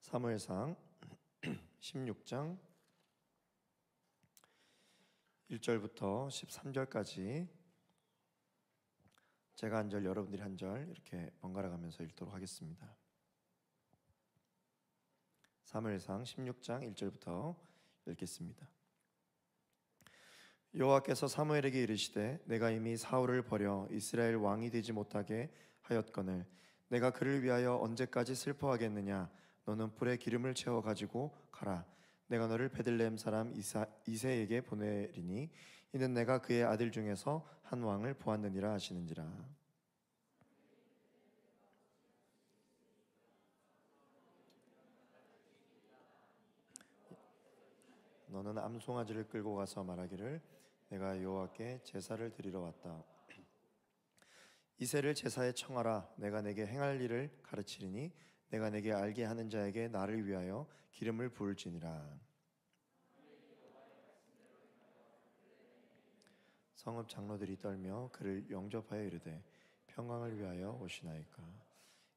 사무엘상 16장 1절부터 13절까지 제가 한 절, 여러분들이 한 절 이렇게 번갈아 가면서 읽도록 하겠습니다. 사무엘상 16장 1절부터 읽겠습니다. 여호와께서 사무엘에게 이르시되 내가 이미 사울을 버려 이스라엘 왕이 되지 못하게 하였거늘 내가 그를 위하여 언제까지 슬퍼하겠느냐. 너는 불에 기름을 채워 가지고 가라. 내가 너를 베들레헴 사람 이새에게 보내리니 이는 내가 그의 아들 중에서 한 왕을 보았느니라 하시는지라. 너는 암송아지를 끌고 가서 말하기를 내가 여호와께 제사를 드리러 왔다. 이새를 제사에 청하라. 내가 내게 행할 일을 가르치리니 내가 내게 알게 하는 자에게 나를 위하여 기름을 부을지니라. 성읍 장로들이 떨며 그를 영접하여 이르되 평강을 위하여 오시나이까.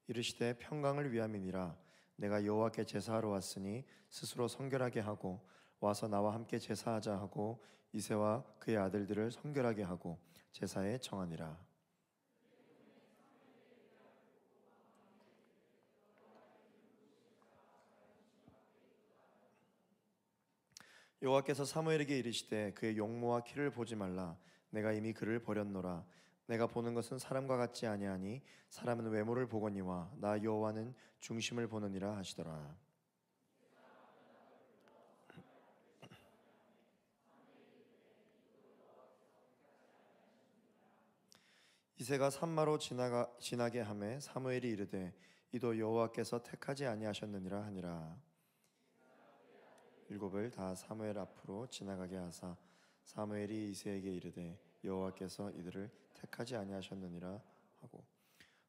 이르시되 평강을 위함이니라. 내가 여호와께 제사하러 왔으니 스스로 성결하게 하고 와서 나와 함께 제사하자 하고 이새와 그의 아들들을 성결하게 하고 제사에 청하니라. 여호와께서 사무엘에게 이르시되 그의 용모와 키를 보지 말라. 내가 이미 그를 버렸노라. 내가 보는 것은 사람과 같지 아니하니 사람은 외모를 보거니와 나 여호와는 중심을 보느니라 하시더라. 이새가 산마로 지나게 하매 사무엘이 이르되 이도 여호와께서 택하지 아니하셨느니라 하니라. 일곱을 다 사무엘 앞으로 지나가게 하사 사무엘이 이새에게 이르되 여호와께서 이들을 택하지 아니하셨느니라 하고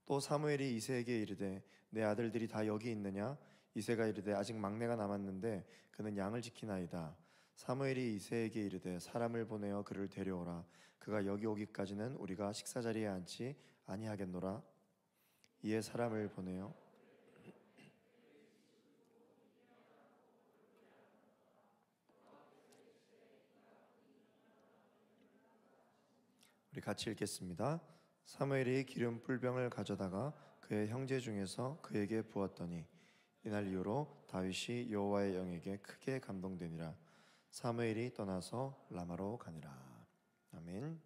또 사무엘이 이새에게 이르되 내 아들들이 다 여기 있느냐. 이새가 이르되 아직 막내가 남았는데 그는 양을 지키나이다. 사무엘이 이새에게 이르되 사람을 보내어 그를 데려오라. 그가 여기 오기까지는 우리가 식사자리에 앉지 아니하겠노라. 이에 사람을 보내어 우리 같이 읽겠습니다. 사무엘이 기름 뿔병을 가져다가 그의 형제 중에서 그에게 부었더니 이날 이후로 다윗이 여호와의 영에게 크게 감동되니라. 사무엘이 떠나서 라마로 가니라. 아멘.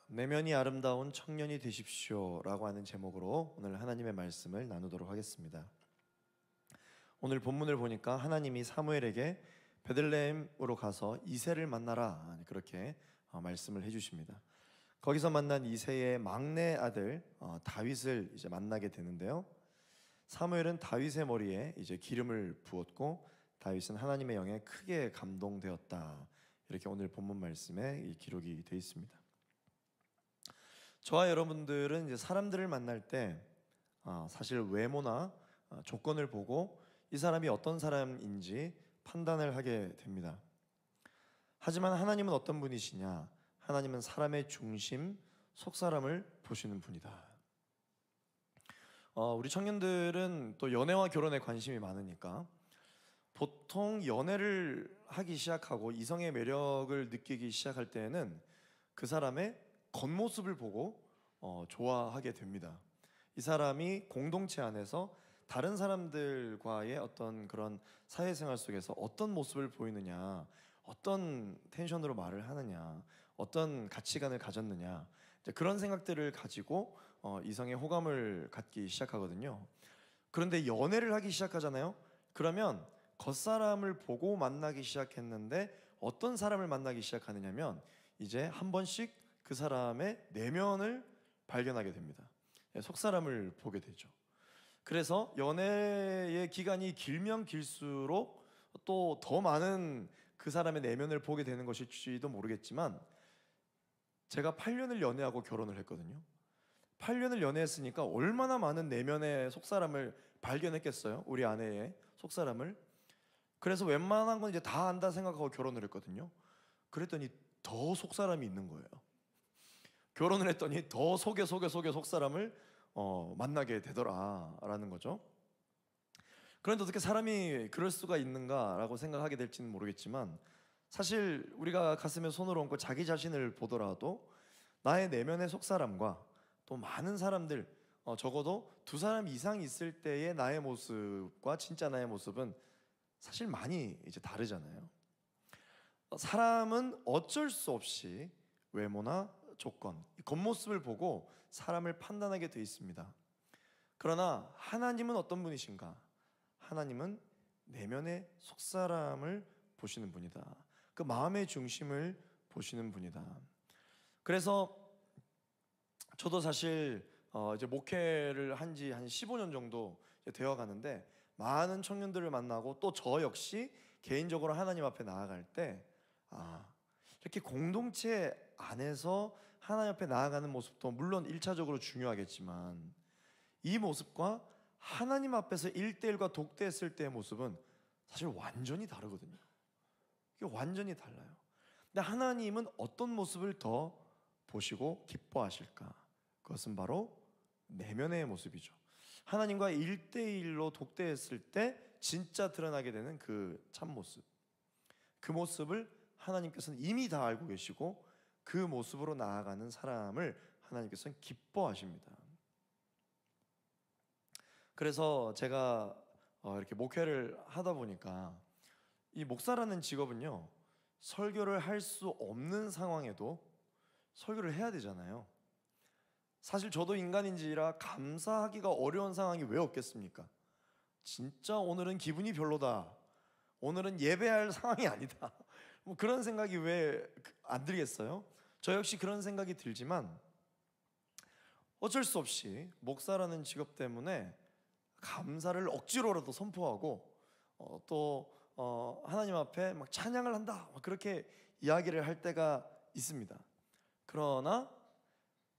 내면이 아름다운 청년이 되십시오라고 하는 제목으로 오늘 하나님의 말씀을 나누도록 하겠습니다. 오늘 본문을 보니까 하나님이 사무엘에게 베들레헴으로 가서 이새를 만나라 그렇게 말씀을 해주십니다. 거기서 만난 이새의 막내 아들 다윗을 이제 만나게 되는데요. 사무엘은 다윗의 머리에 이제 기름을 부었고 다윗은 하나님의 영에 크게 감동되었다. 이렇게 오늘 본문 말씀에 이 기록이 되어 있습니다. 저와 여러분들은 이제 사람들을 만날 때 사실 외모나 조건을 보고 이 사람이 어떤 사람인지 판단을 하게 됩니다. 하지만 하나님은 어떤 분이시냐? 하나님은 사람의 중심, 속사람을 보시는 분이다. 우리 청년들은 또 연애와 결혼에 관심이 많으니까 보통 연애를 하기 시작하고 이성의 매력을 느끼기 시작할 때에는 그 사람의 겉모습을 보고 좋아하게 됩니다. 이 사람이 공동체 안에서 다른 사람들과의 어떤 그런 사회생활 속에서 어떤 모습을 보이느냐, 어떤 텐션으로 말을 하느냐, 어떤 가치관을 가졌느냐, 이제 그런 생각들을 가지고 이성의 호감을 갖기 시작하거든요. 그런데 연애를 하기 시작하잖아요. 그러면 겉사람을 보고 만나기 시작했는데 어떤 사람을 만나기 시작하느냐면 이제 한 번씩 그 사람의 내면을 발견하게 됩니다. 속사람을 보게 되죠. 그래서 연애의 기간이 길면 길수록 또 더 많은 그 사람의 내면을 보게 되는 것일지도 모르겠지만 제가 8년을 연애하고 결혼을 했거든요. 8년을 연애했으니까 얼마나 많은 내면의 속사람을 발견했겠어요. 우리 아내의 속사람을. 그래서 웬만한 건 이제 다 안다 생각하고 결혼을 했거든요. 그랬더니 더 속사람이 있는 거예요. 결혼을 했더니 더 속에 속사람을 만나게 되더라라는 거죠. 그런데 어떻게 사람이 그럴 수가 있는가라고 생각하게 될지는 모르겠지만, 사실 우리가 가슴에 손을 얹고 자기 자신을 보더라도 나의 내면의 속사람과 또 많은 사람들, 적어도 두 사람 이상 있을 때의 나의 모습과 진짜 나의 모습은 사실 많이 이제 다르잖아요. 사람은 어쩔 수 없이 외모나 조건, 겉모습을 보고 사람을 판단하게 돼 있습니다. 그러나 하나님은 어떤 분이신가? 하나님은 내면의 속사람을 보시는 분이다. 그 마음의 중심을 보시는 분이다. 그래서 저도 사실 이제 목회를 한 지 한 15년 정도 되어 가는데, 많은 청년들을 만나고 또 저 역시 개인적으로 하나님 앞에 나아갈 때 이렇게 공동체 안에서 하나님 앞에 나아가는 모습도 물론 1차적으로 중요하겠지만, 이 모습과 하나님 앞에서 1대1과 독대했을 때의 모습은 사실 완전히 다르거든요. 이게 완전히 달라요. 근데 하나님은 어떤 모습을 더 보시고 기뻐하실까? 그것은 바로 내면의 모습이죠. 하나님과 1대1로 독대했을 때 진짜 드러나게 되는 그 참모습, 그 모습을 하나님께서는 이미 다 알고 계시고 그 모습으로 나아가는 사람을 하나님께서는 기뻐하십니다. 그래서 제가 이렇게 목회를 하다 보니까 이 목사라는 직업은요, 설교를 할 수 없는 상황에도 설교를 해야 되잖아요. 사실 저도 인간인지라 감사하기가 어려운 상황이 왜 없겠습니까? 진짜 오늘은 기분이 별로다, 오늘은 예배할 상황이 아니다, 뭐 그런 생각이 왜 안 들겠어요? 저 역시 그런 생각이 들지만 어쩔 수 없이 목사라는 직업 때문에 감사를 억지로라도 선포하고 또 하나님 앞에 막 찬양을 한다, 막 그렇게 이야기를 할 때가 있습니다. 그러나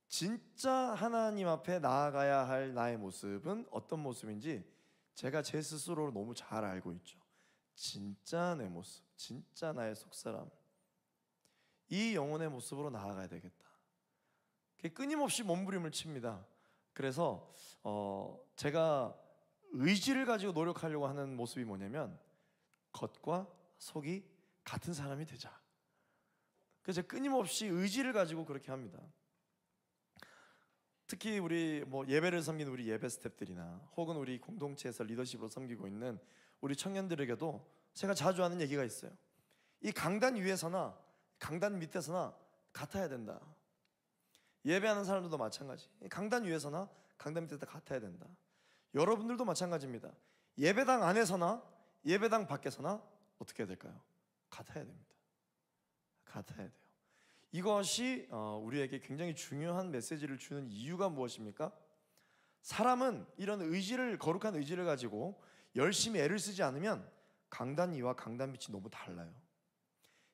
진짜 하나님 앞에 나아가야 할 나의 모습은 어떤 모습인지 제가 제 스스로 너무 잘 알고 있죠. 진짜 내 모습, 진짜 나의 속사람, 이 영혼의 모습으로 나아가야 되겠다. 끊임없이 몸부림을 칩니다. 그래서 제가 의지를 가지고 노력하려고 하는 모습이 뭐냐면, 겉과 속이 같은 사람이 되자. 그래서 끊임없이 의지를 가지고 그렇게 합니다. 특히 우리 예배를 섬기는 우리 예배 스태프들이나 혹은 우리 공동체에서 리더십으로 섬기고 있는 우리 청년들에게도 제가 자주 하는 얘기가 있어요. 이 강단 위에서나 강단 밑에서나 같아야 된다. 예배하는 사람들도 마찬가지. 강단 위에서나 강단 밑에서 같아야 된다. 여러분들도 마찬가지입니다. 예배당 안에서나 예배당 밖에서나 어떻게 해야 될까요? 같아야 됩니다. 같아야 돼요. 이것이 우리에게 굉장히 중요한 메시지를 주는 이유가 무엇입니까? 사람은 이런 의지를, 거룩한 의지를 가지고 열심히 애를 쓰지 않으면 강단 위와 강단 밑이 너무 달라요.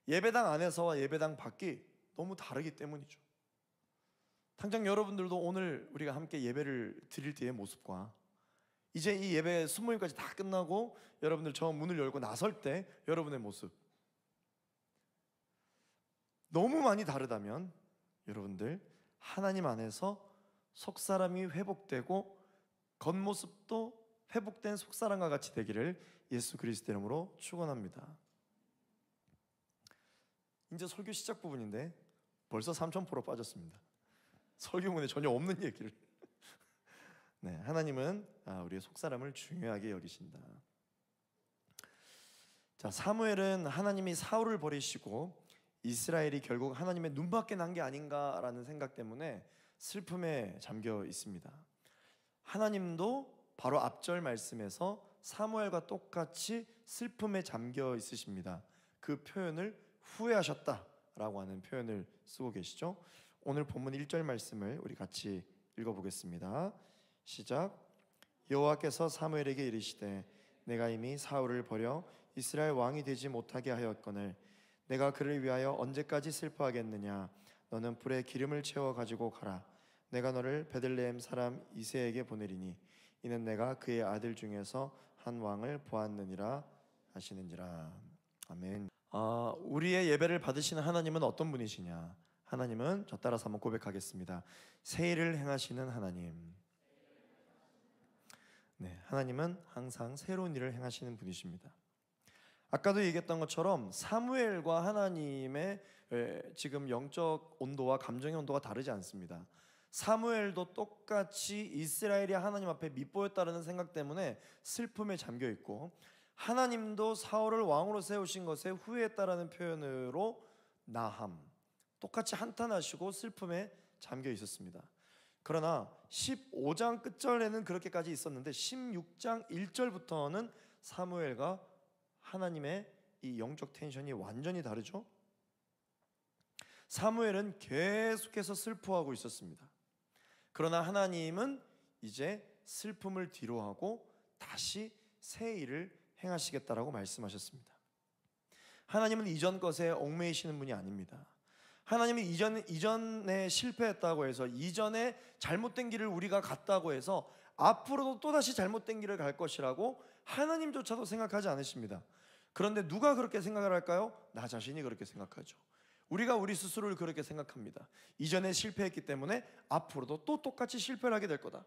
예배당 안에서와 예배당 밖이 너무 다르기 때문이죠. 당장 여러분들도 오늘 우리가 함께 예배를 드릴 때의 모습과 이제 이 예배 순모임까지 다 끝나고 여러분들 저 문을 열고 나설 때 여러분의 모습, 너무 많이 다르다면 여러분들 하나님 안에서 속사람이 회복되고 겉모습도 회복된 속사람과 같이 되기를 예수 그리스도 이름으로 축원합니다. 이제 설교 시작 부분인데 벌써 3000% 빠졌습니다. 설교문에 전혀 없는 얘기를. 네, 하나님은 우리의 속사람을 중요하게 여기신다. 자, 사무엘은 하나님이 사울을 버리시고 이스라엘이 결국 하나님의 눈밖에 난 게 아닌가라는 생각 때문에 슬픔에 잠겨 있습니다. 하나님도 바로 앞절 말씀에서 사무엘과 똑같이 슬픔에 잠겨 있으십니다. 그 표현을 후회하셨다라고 하는 표현을 쓰고 계시죠. 오늘 본문 1절 말씀을 우리 같이 읽어보겠습니다. 시작. 여호와께서 사무엘에게 이르시되 내가 이미 사울을 버려 이스라엘 왕이 되지 못하게 하였거늘 내가 그를 위하여 언제까지 슬퍼하겠느냐. 너는 불에 기름을 채워 가지고 가라. 내가 너를 베들레헴 사람 이새에게 보내리니 이는 내가 그의 아들 중에서 한 왕을 보았느니라 하시는지라. 아멘. 우리의 예배를 받으시는 하나님은 어떤 분이시냐? 하나님은 저 따라서 한번 고백하겠습니다. 새 일을 행하시는 하나님. 네, 하나님은 항상 새로운 일을 행하시는 분이십니다. 아까도 얘기했던 것처럼 사무엘과 하나님의 지금 영적 온도와 감정의 온도가 다르지 않습니다. 사무엘도 똑같이 이스라엘이 하나님 앞에 밉보였다는 생각 때문에 슬픔에 잠겨 있고, 하나님도 사울을 왕으로 세우신 것에 후회했다라는 표현으로 나함, 똑같이 한탄하시고 슬픔에 잠겨 있었습니다. 그러나 15장 끝절에는 그렇게까지 있었는데 16장 1절부터는 사무엘과 하나님의 이 영적 텐션이 완전히 다르죠. 사무엘은 계속해서 슬퍼하고 있었습니다. 그러나 하나님은 이제 슬픔을 뒤로하고 다시 새 일을 행하시겠다라고 말씀하셨습니다. 하나님은 이전 것에 얽매이시는 분이 아닙니다. 하나님은 이전에 실패했다고 해서, 이전에 잘못된 길을 우리가 갔다고 해서 앞으로도 또다시 잘못된 길을 갈 것이라고 하나님조차도 생각하지 않으십니다. 그런데 누가 그렇게 생각을 할까요? 나 자신이 그렇게 생각하죠. 우리가 우리 스스로를 그렇게 생각합니다. 이전에 실패했기 때문에 앞으로도 또 똑같이 실패를 하게 될 거다.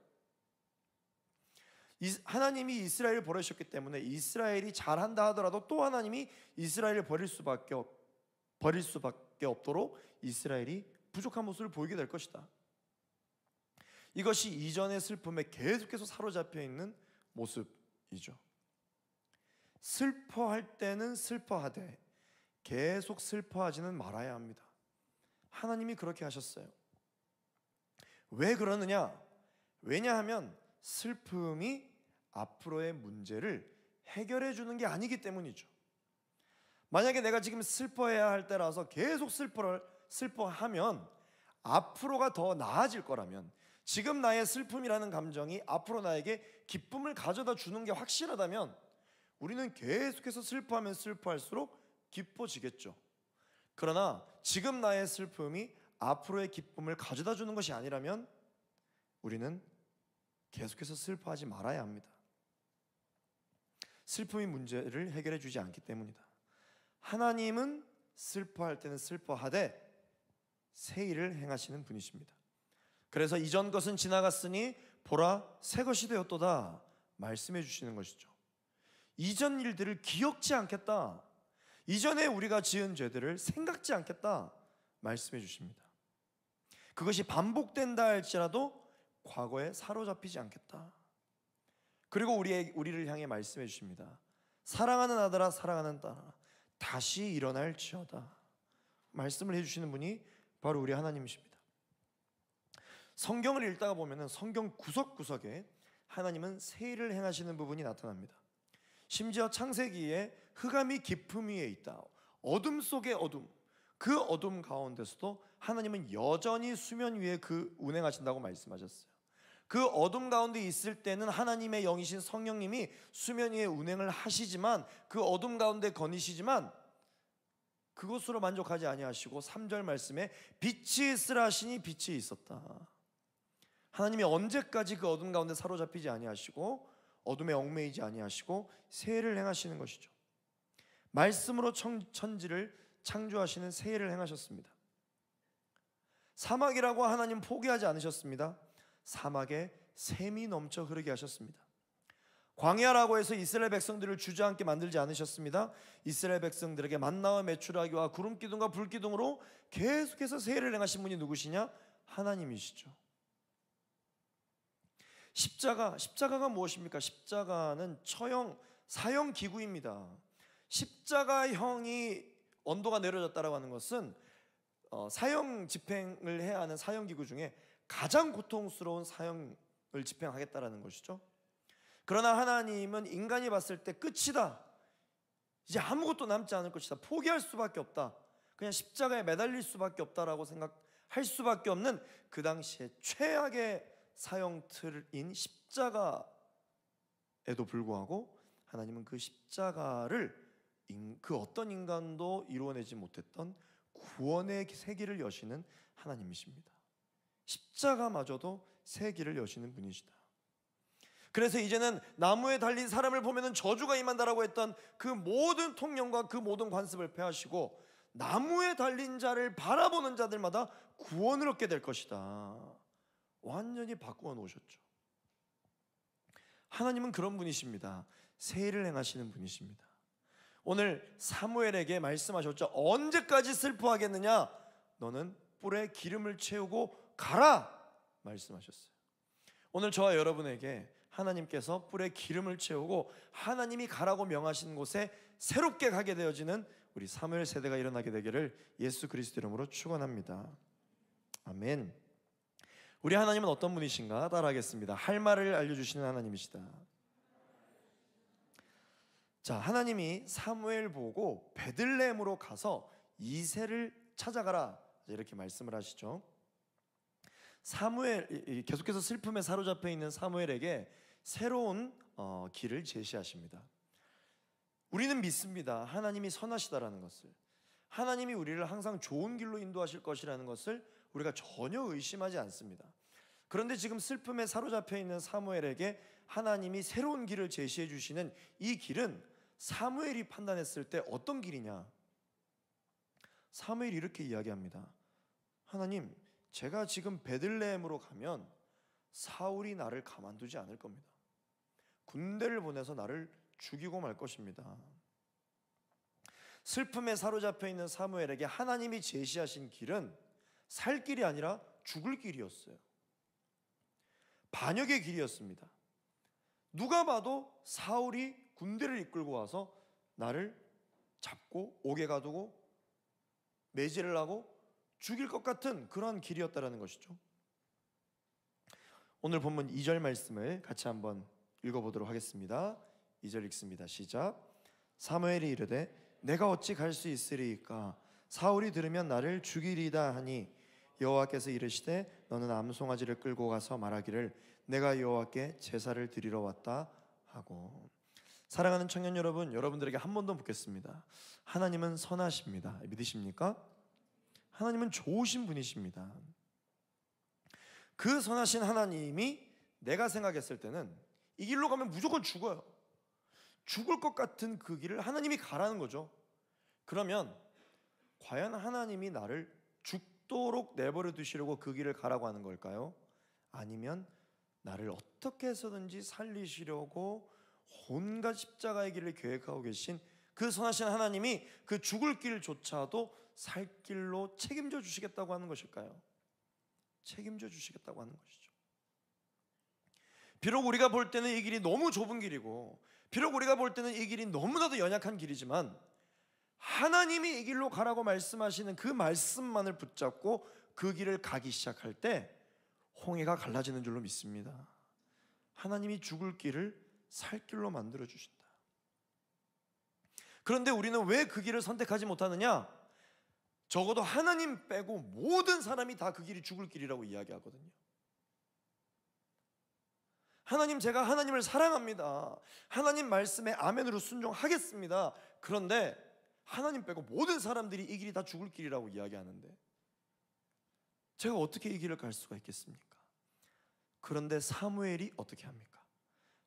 하나님이 이스라엘을 버리셨기 때문에 이스라엘이 잘한다 하더라도 또 하나님이 이스라엘을 버릴 수밖에 없도록 이스라엘이 부족한 모습을 보이게 될 것이다. 이것이 이전의 슬픔에 계속해서 사로잡혀 있는 모습이죠. 슬퍼할 때는 슬퍼하되 계속 슬퍼하지는 말아야 합니다. 하나님이 그렇게 하셨어요. 왜 그러느냐? 왜냐하면 슬픔이 앞으로의 문제를 해결해 주는 게 아니기 때문이죠. 만약에 내가 지금 슬퍼해야 할 때라서 계속 슬퍼하면 앞으로가 더 나아질 거라면, 지금 나의 슬픔이라는 감정이 앞으로 나에게 기쁨을 가져다 주는 게 확실하다면 우리는 계속해서 슬퍼하면 슬퍼할수록 기뻐지겠죠. 그러나 지금 나의 슬픔이 앞으로의 기쁨을 가져다 주는 것이 아니라면 우리는 계속해서 슬퍼하지 말아야 합니다. 슬픔이 문제를 해결해 주지 않기 때문이다. 하나님은 슬퍼할 때는 슬퍼하되 새 일을 행하시는 분이십니다. 그래서 이전 것은 지나갔으니 보라 새 것이 되었도다 말씀해 주시는 것이죠. 이전 일들을 기억지 않겠다, 이전에 우리가 지은 죄들을 생각지 않겠다 말씀해 주십니다. 그것이 반복된다 할지라도 과거에 사로잡히지 않겠다. 그리고 우리를 향해 말씀해 주십니다. 사랑하는 아들아 사랑하는 딸아 다시 일어날지어다 말씀을 해주시는 분이 바로 우리 하나님이십니다. 성경을 읽다가 보면 성경 구석구석에 하나님은 새 일을 행하시는 부분이 나타납니다. 심지어 창세기에 흑암이 깊음 위에 있다, 어둠 속의 어둠, 그 어둠 가운데서도 하나님은 여전히 수면 위에 운행하신다고 말씀하셨어요. 그 어둠 가운데 있을 때는 하나님의 영이신 성령님이 수면 위에 운행을 하시지만, 그 어둠 가운데 거니시지만 그것으로 만족하지 아니하시고 3절 말씀에 빛이 있으라 하시니 빛이 있었다. 하나님이 언제까지 그 어둠 가운데 사로잡히지 아니하시고 어둠에 얽매이지 아니하시고 새해를 행하시는 것이죠. 말씀으로 천지를 창조하시는 새해를 행하셨습니다. 사막이라고 하나님 포기하지 않으셨습니다. 사막에 샘이 넘쳐 흐르게 하셨습니다. 광야라고 해서 이스라엘 백성들을 주저앉게 만들지 않으셨습니다. 이스라엘 백성들에게 만나와 메추라기와 구름기둥과 불기둥으로 계속해서 새해를 행하신 분이 누구시냐? 하나님이시죠. 십자가가 무엇입니까? 십자가는 사형 기구입니다. 십자가형이 언도가 내려졌다라고 하는 것은 사형 집행을 해야 하는 사형 기구 중에 가장 고통스러운 사형을 집행하겠다라는 것이죠. 그러나 하나님은 인간이 봤을 때 끝이다, 이제 아무것도 남지 않을 것이다, 포기할 수밖에 없다, 그냥 십자가에 매달릴 수밖에 없다라고 생각할 수밖에 없는 그 당시에 최악의 사형 틀인 십자가에도 불구하고 하나님은 그 십자가를 그 어떤 인간도 이루어내지 못했던 구원의 새 길을 여시는 하나님이십니다. 십자가마저도 새 길을 여시는 분이시다. 그래서 이제는 나무에 달린 사람을 보면 저주가 임한다라고 했던 그 모든 통념과 그 모든 관습을 폐하시고 나무에 달린 자를 바라보는 자들마다 구원을 얻게 될 것이다, 완전히 바꾸어 놓으셨죠. 하나님은 그런 분이십니다. 세일을 행하시는 분이십니다. 오늘 사무엘에게 말씀하셨죠. 언제까지 슬퍼하겠느냐? 너는 뿔에 기름을 채우고 가라 말씀하셨어요. 오늘 저와 여러분에게 하나님께서 뿔에 기름을 채우고 하나님이 가라고 명하신 곳에 새롭게 가게 되어지는 우리 사무엘 세대가 일어나게 되기를 예수 그리스도 이름으로 축원합니다. 아멘. 우리 하나님은 어떤 분이신가? 따라하겠습니다. 할 말을 알려주시는 하나님이시다. 자, 하나님이 사무엘 보고 베들레헴으로 가서 이새를 찾아가라 이렇게 말씀을 하시죠. 사무엘, 계속해서 슬픔에 사로잡혀 있는 사무엘에게 새로운 길을 제시하십니다. 우리는 믿습니다. 하나님이 선하시다라는 것을, 하나님이 우리를 항상 좋은 길로 인도하실 것이라는 것을 우리가 전혀 의심하지 않습니다. 그런데 지금 슬픔에 사로잡혀 있는 사무엘에게 하나님이 새로운 길을 제시해 주시는 이 길은 사무엘이 판단했을 때 어떤 길이냐? 사무엘이 이렇게 이야기합니다. 하나님, 제가 지금 베들레헴으로 가면 사울이 나를 가만두지 않을 겁니다. 군대를 보내서 나를 죽이고 말 것입니다. 슬픔에 사로잡혀 있는 사무엘에게 하나님이 제시하신 길은 살 길이 아니라 죽을 길이었어요. 반역의 길이었습니다. 누가 봐도 사울이 군대를 이끌고 와서 나를 잡고 옥에 가두고 매질을 하고 죽일 것 같은 그런 길이었다라는 것이죠. 오늘 본문 2절 말씀을 같이 한번 읽어보도록 하겠습니다. 2절 읽습니다. 시작. 사무엘이 이르되 내가 어찌 갈 수 있으리이까? 사울이 들으면 나를 죽이리다 하니 여호와께서 이르시되 너는 암송아지를 끌고 가서 말하기를 내가 여호와께 제사를 드리러 왔다 하고. 사랑하는 청년 여러분, 여러분들에게 한 번 더 묻겠습니다. 하나님은 선하십니다. 믿으십니까? 하나님은 좋으신 분이십니다. 그 선하신 하나님이 내가 생각했을 때는 이 길로 가면 무조건 죽어요. 죽을 것 같은 그 길을 하나님이 가라는 거죠. 그러면 과연 하나님이 나를 죽도록 내버려 두시려고 그 길을 가라고 하는 걸까요? 아니면 나를 어떻게 해서든지 살리시려고 온갖 십자가의 길을 계획하고 계신 그 선하신 하나님이 그 죽을 길조차도 살 길로 책임져 주시겠다고 하는 것일까요? 책임져 주시겠다고 하는 것이죠. 비록 우리가 볼 때는 이 길이 너무 좁은 길이고, 비록 우리가 볼 때는 이 길이 너무나도 연약한 길이지만, 하나님이 이 길로 가라고 말씀하시는 그 말씀만을 붙잡고 그 길을 가기 시작할 때 홍해가 갈라지는 줄로 믿습니다. 하나님이 죽을 길을 살 길로 만들어 주신다. 그런데 우리는 왜 그 길을 선택하지 못하느냐? 적어도 하나님 빼고 모든 사람이 다 그 길이 죽을 길이라고 이야기하거든요. 하나님, 제가 하나님을 사랑합니다. 하나님 말씀에 아멘으로 순종하겠습니다. 그런데 하나님 빼고 모든 사람들이 이 길이 다 죽을 길이라고 이야기하는데 제가 어떻게 이 길을 갈 수가 있겠습니까? 그런데 사무엘이 어떻게 합니까?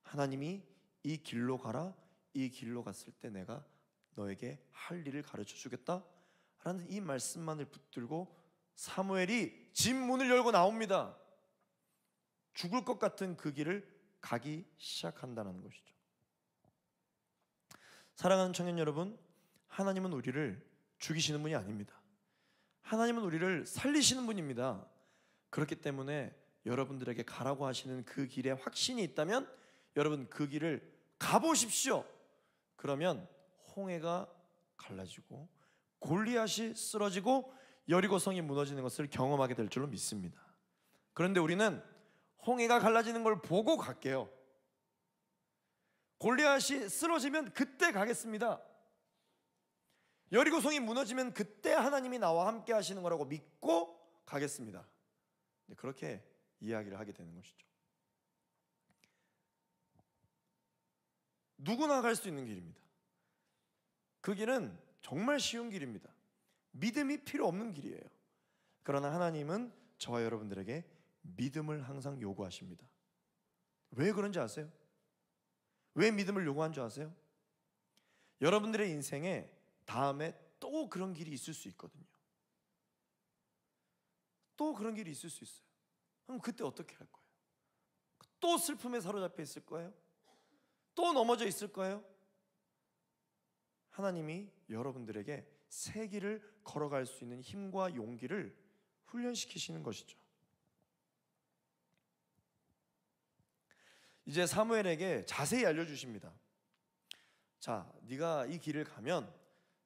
하나님이 이 길로 가라, 이 길로 갔을 때 내가 너에게 할 일을 가르쳐 주겠다 라는 이 말씀만을 붙들고 사무엘이 집 문을 열고 나옵니다. 죽을 것 같은 그 길을 가기 시작한다는 것이죠. 사랑하는 청년 여러분, 하나님은 우리를 죽이시는 분이 아닙니다. 하나님은 우리를 살리시는 분입니다. 그렇기 때문에 여러분들에게 가라고 하시는 그 길에 확신이 있다면 여러분 그 길을 가보십시오. 그러면 홍해가 갈라지고 골리앗이 쓰러지고 여리고성이 무너지는 것을 경험하게 될 줄로 믿습니다. 그런데 우리는 홍해가 갈라지는 걸 보고 갈게요. 골리앗이 쓰러지면 그때 가겠습니다. 여리고성이 무너지면 그때 하나님이 나와 함께 하시는 거라고 믿고 가겠습니다. 그렇게 이야기를 하게 되는 것이죠. 누구나 갈 수 있는 길입니다. 그 길은 정말 쉬운 길입니다. 믿음이 필요 없는 길이에요. 그러나 하나님은 저와 여러분들에게 믿음을 항상 요구하십니다. 왜 그런지 아세요? 왜 믿음을 요구한 줄 아세요? 여러분들의 인생에 다음에 또 그런 길이 있을 수 있거든요. 또 그런 길이 있을 수 있어요. 그럼 그때 어떻게 할 거예요? 또 슬픔에 사로잡혀 있을 거예요? 또 넘어져 있을 거예요. 하나님이 여러분들에게 새 길을 걸어갈 수 있는 힘과 용기를 훈련시키시는 것이죠. 이제 사무엘에게 자세히 알려주십니다. 자, 네가 이 길을 가면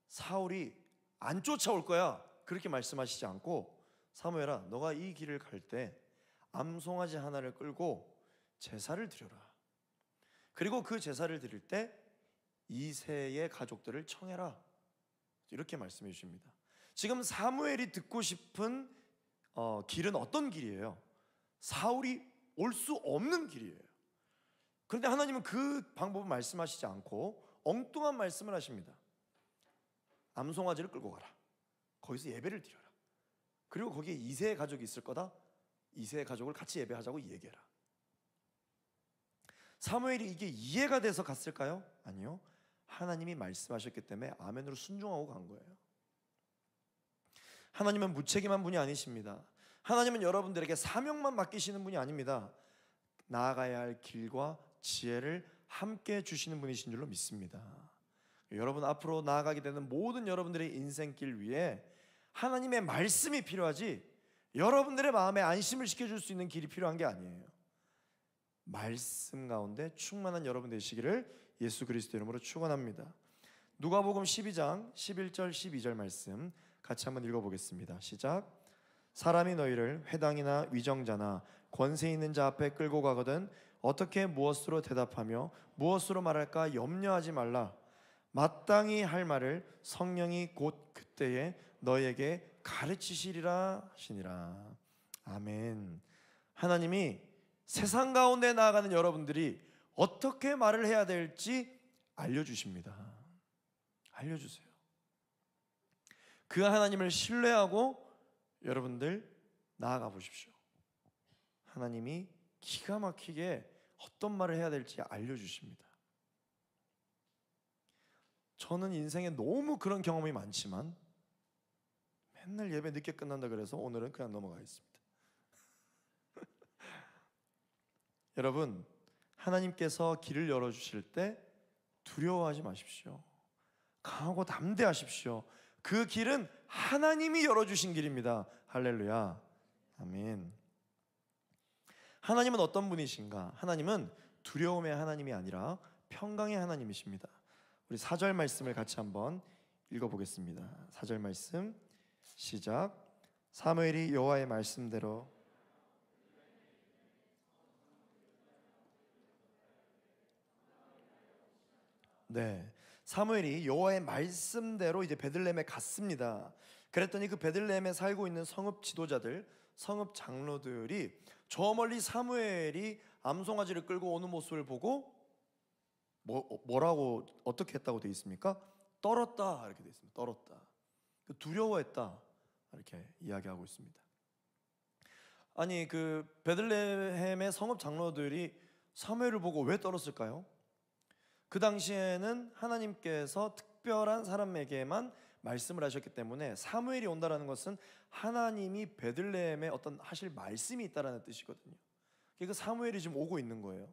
사울이 안 쫓아올 거야, 그렇게 말씀하시지 않고, 사무엘아, 너가 이 길을 갈 때 암송아지 하나를 끌고 제사를 드려라. 그리고 그 제사를 드릴 때 이새의 가족들을 청해라. 이렇게 말씀해 주십니다. 지금 사무엘이 듣고 싶은 길은 어떤 길이에요? 사울이 올 수 없는 길이에요. 그런데 하나님은 그 방법을 말씀하시지 않고 엉뚱한 말씀을 하십니다. 암송아지를 끌고 가라. 거기서 예배를 드려라. 그리고 거기에 이새의 가족이 있을 거다. 이새의 가족을 같이 예배하자고 얘기해라. 사무엘이 이게 이해가 돼서 갔을까요? 아니요. 하나님이 말씀하셨기 때문에 아멘으로 순종하고 간 거예요. 하나님은 무책임한 분이 아니십니다. 하나님은 여러분들에게 사명만 맡기시는 분이 아닙니다. 나아가야 할 길과 지혜를 함께 주시는 분이신 줄로 믿습니다. 여러분 앞으로 나아가게 되는 모든 여러분들의 인생길 위에 하나님의 말씀이 필요하지, 여러분들의 마음에 안심을 시켜줄 수 있는 길이 필요한 게 아니에요. 말씀 가운데 충만한 여러분 되시기를 예수 그리스도 이름으로 축원합니다. 누가복음 12장 11절 12절 말씀 같이 한번 읽어보겠습니다. 시작. 사람이 너희를 회당이나 위정자나 권세 있는 자 앞에 끌고 가거든 어떻게 무엇으로 대답하며 무엇으로 말할까 염려하지 말라. 마땅히 할 말을 성령이 곧 그때에 너희에게 가르치시리라 하시니라. 아멘. 하나님이 세상 가운데 나아가는 여러분들이 어떻게 말을 해야 될지 알려주십니다. 알려주세요. 그 하나님을 신뢰하고 여러분들 나아가 보십시오. 하나님이 기가 막히게 어떤 말을 해야 될지 알려주십니다. 저는 인생에 너무 그런 경험이 많지만 맨날 예배 늦게 끝난다 그래서 오늘은 그냥 넘어가겠습니다. 여러분, 하나님께서 길을 열어주실 때 두려워하지 마십시오. 강하고 담대하십시오. 그 길은 하나님이 열어주신 길입니다. 할렐루야. 아멘. 하나님은 어떤 분이신가? 하나님은 두려움의 하나님이 아니라 평강의 하나님이십니다. 우리 4절 말씀을 같이 한번 읽어보겠습니다. 4절 말씀 시작. 사무엘이 여호와의 말씀대로 사무엘이 여호와의 말씀대로 이제 베들레헴에 갔습니다. 그랬더니 그 베들레헴에 살고 있는 성읍 지도자들, 성읍 장로들이 저 멀리 사무엘이 암송아지를 끌고 오는 모습을 보고 뭐라고 어떻게 했다고 되어 있습니까? 떨었다 이렇게 되어 있습니다. 떨었다. 두려워했다 이렇게 이야기하고 있습니다. 아니 그 베들레헴의 성읍 장로들이 사무엘을 보고 왜 떨었을까요? 그 당시에는 하나님께서 특별한 사람에게만 말씀을 하셨기 때문에 사무엘이 온다라는 것은 하나님이 베들레헴에 어떤 하실 말씀이 있다라는 뜻이거든요. 그 사무엘이 지금 오고 있는 거예요.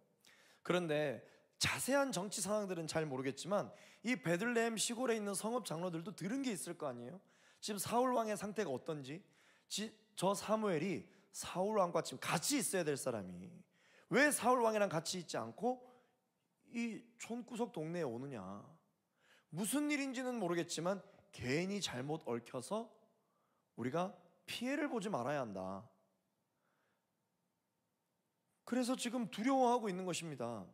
그런데 자세한 정치 상황들은 잘 모르겠지만 이 베들레헴 시골에 있는 성읍 장로들도 들은 게 있을 거 아니에요. 지금 사울 왕의 상태가 어떤지, 저 사무엘이 사울 왕과 지금 같이 있어야 될 사람이 왜 사울 왕이랑 같이 있지 않고 이 촌구석 동네에 오느냐, 무슨 일인지는 모르겠지만 괜히 잘못 얽혀서 우리가 피해를 보지 말아야 한다. 그래서 지금 두려워하고 있는 것입니다.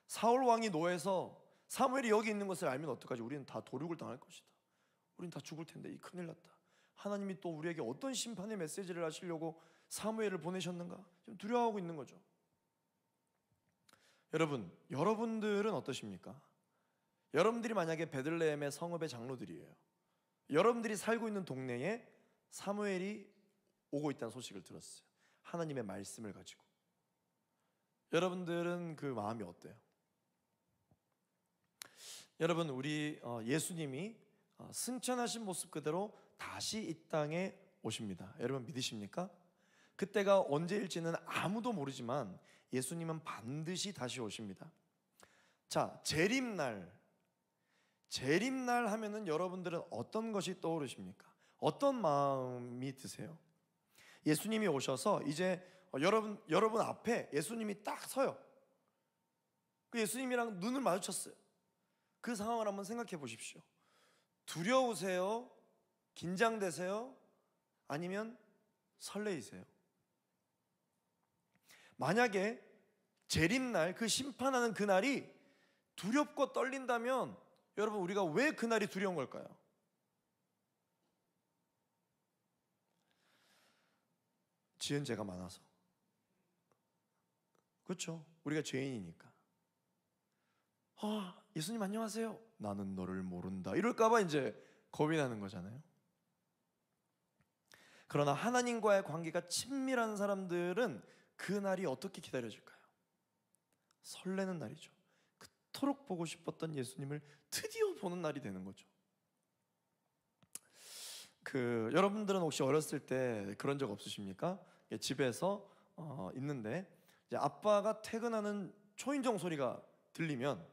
사울 왕이 노해서 사무엘이 여기 있는 것을 알면 어떡하지? 우리는 다 도륙을 당할 것이다. 우리는 다 죽을 텐데 이 큰일 났다. 하나님이 또 우리에게 어떤 심판의 메시지를 하시려고 사무엘을 보내셨는가? 지금 두려워하고 있는 거죠. 여러분들은 어떠십니까? 여러분들이 만약에 베들레헴의 성읍의 장로들이에요. 여러분들이 살고 있는 동네에 사무엘이 오고 있다는 소식을 들었어요. 하나님의 말씀을 가지고. 여러분들은 그 마음이 어때요? 여러분, 우리 예수님이 승천하신 모습 그대로 다시 이 땅에 오십니다. 여러분 믿으십니까? 그때가 언제일지는 아무도 모르지만 예수님은 반드시 다시 오십니다. 자, 재림날. 재림날 하면은 여러분들은 어떤 것이 떠오르십니까? 어떤 마음이 드세요? 예수님이 오셔서 이제 여러분 앞에 예수님이 딱 서요. 그 예수님이랑 눈을 마주쳤어요. 그 상황을 한번 생각해 보십시오. 두려우세요? 긴장되세요? 아니면 설레이세요? 만약에 재림날, 그 심판하는 그날이 두렵고 떨린다면 여러분, 우리가 왜 그날이 두려운 걸까요? 지은 죄가 많아서. 그렇죠? 우리가 죄인이니까. 예수님 안녕하세요. 나는 너를 모른다. 이럴까봐 이제 겁이 나는 거잖아요. 그러나 하나님과의 관계가 친밀한 사람들은 그 날이 어떻게 기다려질까요? 설레는 날이죠. 그토록 보고 싶었던 예수님을 드디어 보는 날이 되는 거죠. 여러분들은 혹시 어렸을 때 그런 적 없으십니까? 집에서 있는데 이제 아빠가 퇴근하는 초인종 소리가 들리면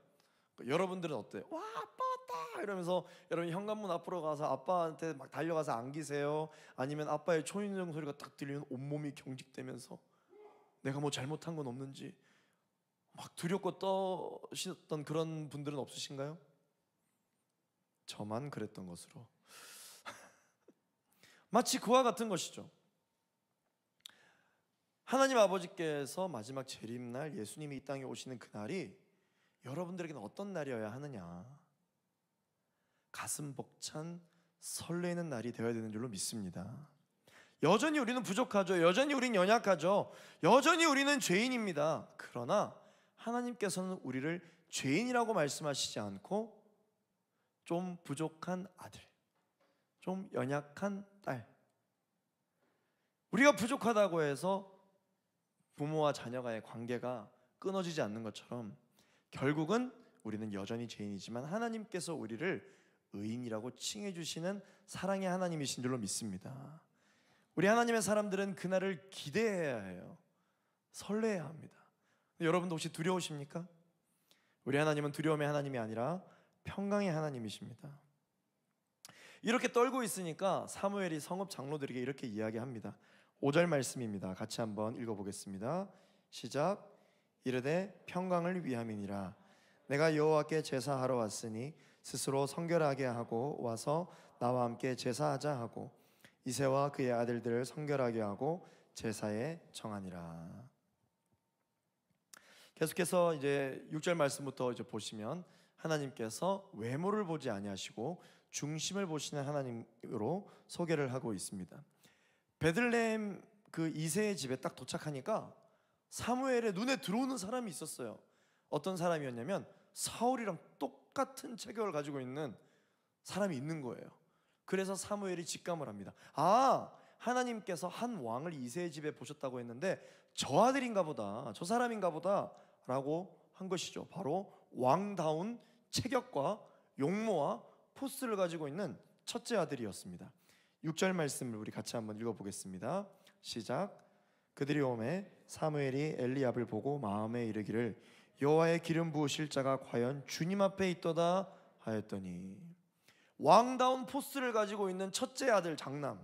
여러분들은 어때요? 와, 아빠 왔다 이러면서 여러분 현관문 앞으로 가서 아빠한테 막 달려가서 안기세요? 아니면 아빠의 초인종 소리가 딱 들리면 온몸이 경직되면서 내가 뭐 잘못한 건 없는지 막 두렵고 떠시던 그런 분들은 없으신가요? 저만 그랬던 것으로. 마치 그와 같은 것이죠. 하나님 아버지께서 마지막 재림날 예수님이 이 땅에 오시는 그날이 여러분들에게는 어떤 날이어야 하느냐? 가슴 벅찬 설레는 날이 되어야 되는 줄로 믿습니다. 여전히 우리는 부족하죠. 여전히 우리는 연약하죠. 여전히 우리는 죄인입니다. 그러나 하나님께서는 우리를 죄인이라고 말씀하시지 않고 좀 부족한 아들, 좀 연약한 딸, 우리가 부족하다고 해서 부모와 자녀가의 관계가 끊어지지 않는 것처럼 결국은 우리는 여전히 죄인이지만 하나님께서 우리를 의인이라고 칭해 주시는 사랑의 하나님이신 줄로 믿습니다. 우리 하나님의 사람들은 그날을 기대해야 해요. 설레야 합니다. 여러분도 혹시 두려우십니까? 우리 하나님은 두려움의 하나님이 아니라 평강의 하나님이십니다. 이렇게 떨고 있으니까 사무엘이 성읍 장로들에게 이렇게 이야기합니다. 5절 말씀입니다. 같이 한번 읽어보겠습니다. 시작. 이르되 평강을 위함이니라. 내가 여호와께 제사하러 왔으니 스스로 성결하게 하고 와서 나와 함께 제사하자 하고 이새와 그의 아들들을 성결하게 하고 제사에 정하니라. 계속해서 이제 6절 말씀부터 이제 보시면 하나님께서 외모를 보지 아니하시고 중심을 보시는 하나님으로 소개를 하고 있습니다. 베들레헴 그 이새의 집에 딱 도착하니까 사무엘의 눈에 들어오는 사람이 있었어요. 어떤 사람이었냐면 사울이랑 똑같은 체격을 가지고 있는 사람이 있는 거예요. 그래서 사무엘이 직감을 합니다. 하나님께서 한 왕을 이새의 집에 보셨다고 했는데 저 아들인가 보다, 저 사람인가 보다 라고 한 것이죠. 바로 왕다운 체격과 용모와 포스를 가지고 있는 첫째 아들이었습니다. 6절 말씀을 우리 같이 한번 읽어보겠습니다. 시작. 그들이 오매 사무엘이 엘리압을 보고 마음에 이르기를 여호와의 기름 부으실 자가 과연 주님 앞에 있도다 하였더니, 왕다운 포스를 가지고 있는 첫째 아들 장남,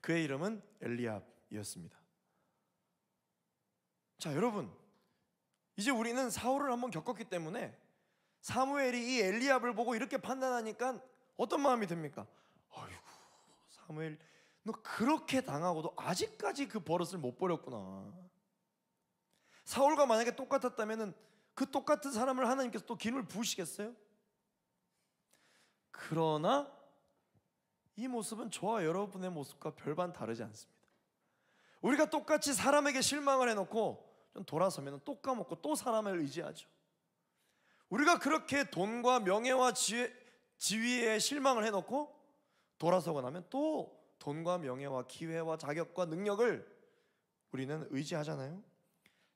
그의 이름은 엘리압이었습니다. 자, 여러분, 이제 우리는 사울을 한번 겪었기 때문에 사무엘이 이 엘리압을 보고 이렇게 판단하니까 어떤 마음이 듭니까? 아이고, 사무엘, 너 그렇게 당하고도 아직까지 그 버릇을 못 버렸구나. 사울과 만약에 똑같았다면 그 똑같은 사람을 하나님께서 또 기름을 부으시겠어요? 그러나 이 모습은 저와 여러분의 모습과 별반 다르지 않습니다. 우리가 똑같이 사람에게 실망을 해놓고 좀 돌아서면 또 까먹고 또 사람을 의지하죠. 우리가 그렇게 돈과 명예와 지위에 실망을 해놓고 돌아서고 나면 또 돈과 명예와 기회와 자격과 능력을 우리는 의지하잖아요.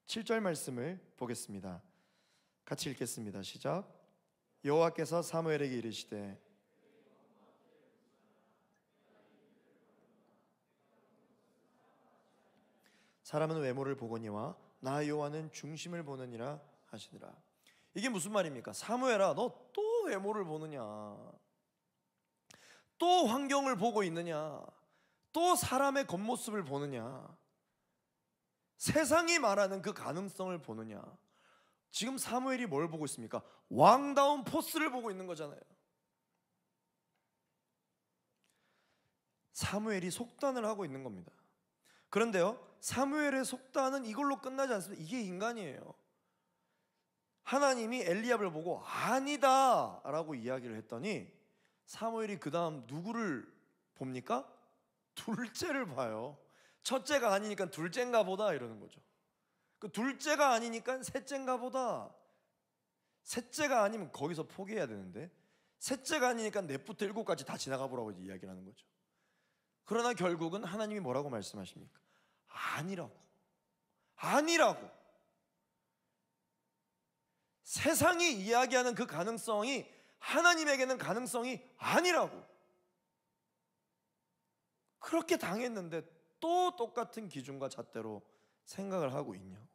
7절 말씀을 보겠습니다. 같이 읽겠습니다. 시작. 여호와께서 사무엘에게 이르시되 사람은 외모를 보거니와 나 여호와는 중심을 보느니라 하시니라. 이게 무슨 말입니까? 사무엘아, 너 또 외모를 보느냐? 또 환경을 보고 있느냐? 또 사람의 겉모습을 보느냐? 세상이 말하는 그 가능성을 보느냐? 지금 사무엘이 뭘 보고 있습니까? 왕다운 포스를 보고 있는 거잖아요. 사무엘이 속단을 하고 있는 겁니다. 그런데요, 사무엘의 속단은 이걸로 끝나지 않습니다. 이게 인간이에요. 하나님이 엘리압을 보고 아니다 라고 이야기를 했더니 사무엘이 그 다음 누구를 봅니까? 둘째를 봐요. 첫째가 아니니까 둘째인가 보다 이러는 거죠. 그 둘째가 아니니까 셋째인가 보다. 셋째가 아니면 거기서 포기해야 되는데, 셋째가 아니니까 넷부터 일곱까지 다 지나가 보라고 이야기를 하는 거죠. 그러나 결국은 하나님이 뭐라고 말씀하십니까? 아니라고. 세상이 이야기하는 그 가능성이 하나님에게는 가능성이 아니라고. 그렇게 당했는데 또 똑같은 기준과 잣대로 생각을 하고 있냐고.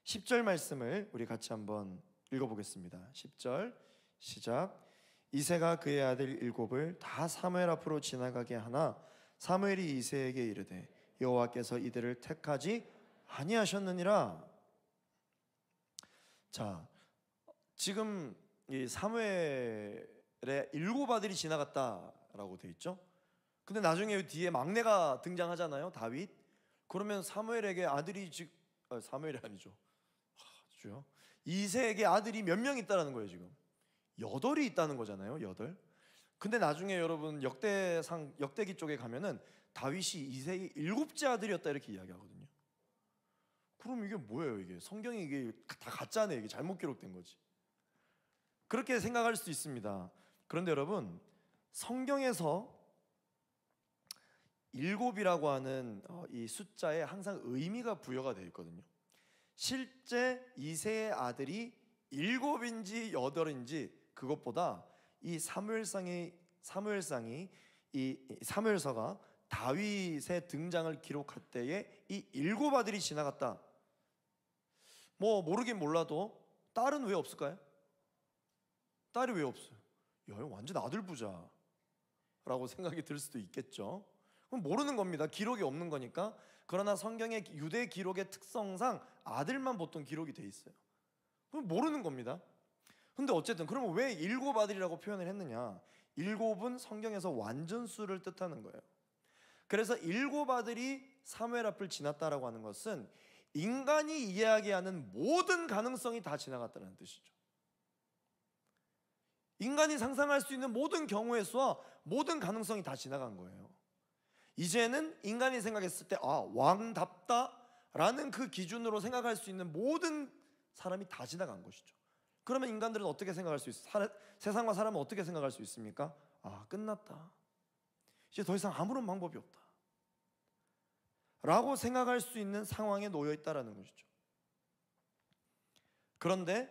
10절 말씀을 우리 같이 한번 읽어보겠습니다. 10절 시작. 이새가 그의 아들 일곱을 다 사무엘 앞으로 지나가게 하나 사무엘이 이새에게 이르되 여호와께서 이들을 택하지 아니하셨느니라. 자, 지금 이 사무엘의 일곱 아들이 지나갔다라고 돼 있죠. 근데 나중에 뒤에 막내가 등장하잖아요, 다윗. 그러면 사무엘에게 아들이 사무엘이 아니죠. 주요. 이새에게 아들이 몇 명 있다라는 거예요. 지금 8이 있다는 거잖아요. 8. 근데 나중에 여러분 역대기 쪽에 가면은 다윗이 이새의 7째 아들이었다 이렇게 이야기하거든요. 그럼 이게 뭐예요? 이게 성경이 이게 다 가짜네. 이게 잘못 기록된 거지. 그렇게 생각할 수 있습니다. 그런데 여러분, 성경에서 7이라고 하는 이 숫자에 항상 의미가 부여가 되어 있거든요. 실제 이새의 아들이 7인지 8인지 그것보다 이 사무엘상이 이 사무엘서가 다윗의 등장을 기록할 때에 이 7 아들이 지나갔다. 뭐 모르긴 몰라도 딸은 왜 없을까요? 딸이 왜 없어요? 야, 완전 아들 부자라고 생각이 들 수도 있겠죠. 그럼 모르는 겁니다. 기록이 없는 거니까. 그러나 성경의 유대 기록의 특성상 아들만 보통 기록이 돼 있어요. 그럼 모르는 겁니다. 근데 어쨌든 그러면 왜 7 아들이라고 표현을 했느냐? 7은 성경에서 완전수를 뜻하는 거예요. 그래서 7 아들이 사무엘 앞을 지났다라고 하는 것은 인간이 이야기하는 모든 가능성이 다 지나갔다는 뜻이죠. 인간이 상상할 수 있는 모든 경우의 수와 모든 가능성이 다 지나간 거예요. 이제는 인간이 생각했을 때 왕답다라는 그 기준으로 생각할 수 있는 모든 사람이 다 지나간 것이죠. 그러면 인간들은 어떻게 생각할 수 있어요? 세상과 사람은 어떻게 생각할 수 있습니까? 끝났다. 이제 더 이상 아무런 방법이 없다 라고 생각할 수 있는 상황에 놓여 있다라는 것이죠. 그런데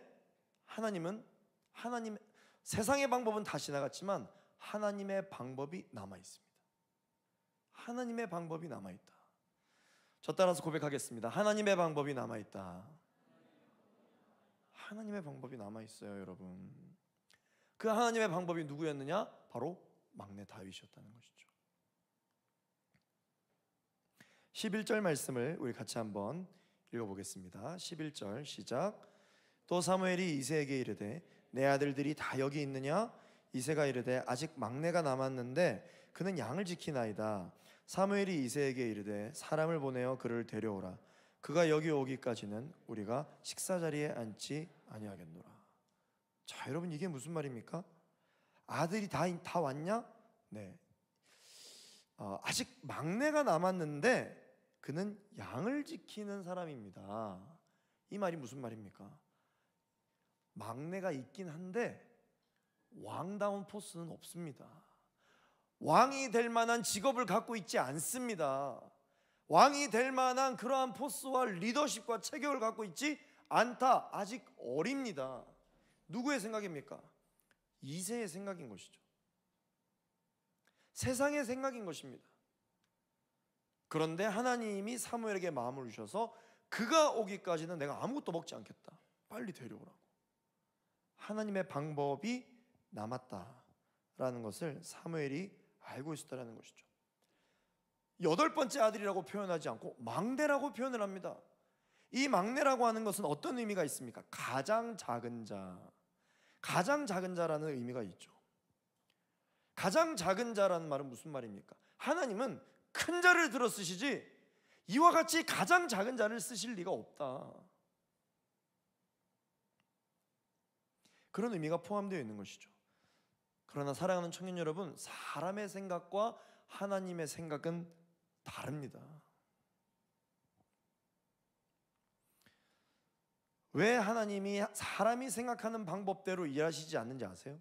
세상의 방법은 다 지나갔지만 하나님의 방법이 남아 있습니다. 하나님의 방법이 남아 있다. 저 따라서 고백하겠습니다. 하나님의 방법이 남아 있다. 하나님의 방법이 남아 있어요, 여러분. 그 하나님의 방법이 누구였느냐? 바로 막내 다윗이었다는 것이죠. 11절 말씀을 우리 같이 한번 읽어보겠습니다. 11절 시작. 또 사무엘이 이새에게 이르되 내 아들들이 다 여기 있느냐? 이새가 이르되 아직 막내가 남았는데 그는 양을 지키나이다. 사무엘이 이새에게 이르되 사람을 보내어 그를 데려오라. 그가 여기 오기까지는 우리가 식사자리에 앉지 아니하겠노라. 자, 여러분, 이게 무슨 말입니까? 아들이 다 왔냐? 네. 아직 막내가 남았는데 그는 양을 지키는 사람입니다. 이 말이 무슨 말입니까? 막내가 있긴 한데 왕다운 포스는 없습니다. 왕이 될 만한 직업을 갖고 있지 않습니다. 왕이 될 만한 그러한 포스와 리더십과 체격을 갖고 있지 않다. 아직 어립니다. 누구의 생각입니까? 이새의 생각인 것이죠. 세상의 생각인 것입니다. 그런데 하나님이 사무엘에게 마음을 주셔서 그가 오기까지는 내가 아무것도 먹지 않겠다. 빨리 데려오라고. 하나님의 방법이 남았다라는 것을 사무엘이 알고 있었다는 것이죠. 8번째 아들이라고 표현하지 않고 막내라고 표현을 합니다. 이 막내라고 하는 것은 어떤 의미가 있습니까? 가장 작은 자, 가장 작은 자라는 의미가 있죠. 가장 작은 자라는 말은 무슨 말입니까? 하나님은 큰 자를 들어 쓰시지 이와 같이 가장 작은 자를 쓰실 리가 없다. 그런 의미가 포함되어 있는 것이죠. 그러나 사랑하는 청년 여러분, 사람의 생각과 하나님의 생각은 다릅니다. 왜 하나님이 사람이 생각하는 방법대로 일하시지 않는지 아세요?